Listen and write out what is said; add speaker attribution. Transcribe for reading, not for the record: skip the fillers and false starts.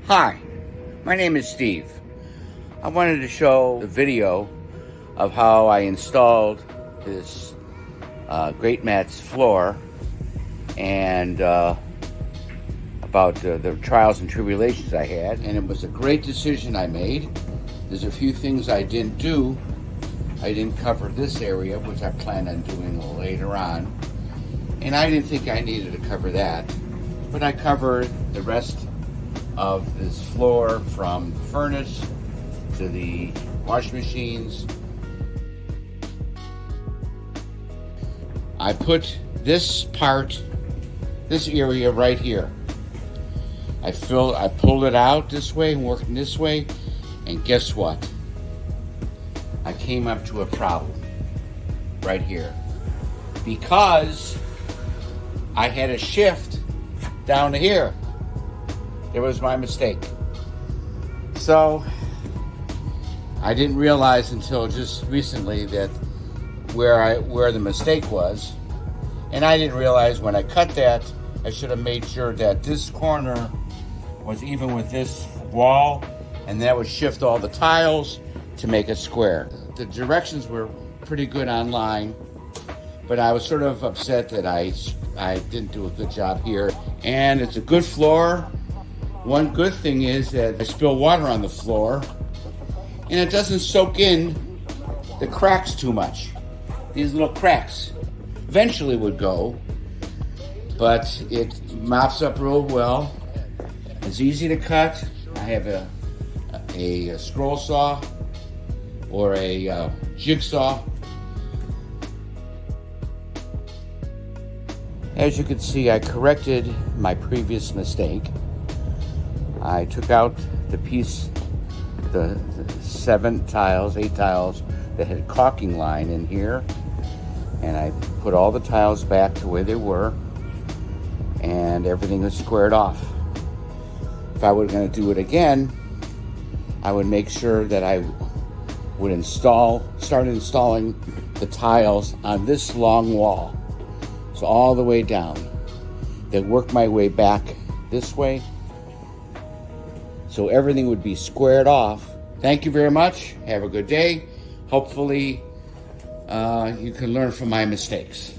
Speaker 1: Hi, my name is Steve. I wanted to show a video of how I installed this Greatmats floor and about the trials and tribulations I had. And it was a great decision I made. There's a few things I didn't do. I didn't cover this area, which I plan on doing later on. And I didn't think I needed to cover that. But I covered the rest of this floor from the furnace to the washing machines. I put this area right here. I pulled it out this way and worked this way, and guess what? I came up to a problem right here because I had a shift down to here. It was my mistake. So I didn't realize until just recently that where the mistake was, and I didn't realize when I cut that I should have made sure that this corner was even with this wall, and that would shift all the tiles to make a square. The directions were pretty good online, but I was sort of upset that I didn't do a good job here. And it's a good floor. One good thing is that I spill water on the floor and it doesn't soak in the cracks too much. These little cracks eventually would go, but it mops up real well. It's easy to cut. I have a scroll saw or a jigsaw. As you can see, I corrected my previous mistake. I took out the piece, the 8 tiles that had caulking line in here, and I put all the tiles back the way they were, and everything was squared off. If I were going to do it again, I would make sure that I would start installing the tiles on this long wall. So all the way down. Then work my way back this way, so everything would be squared off. Thank you very much. Have a good day. Hopefully you can learn from my mistakes.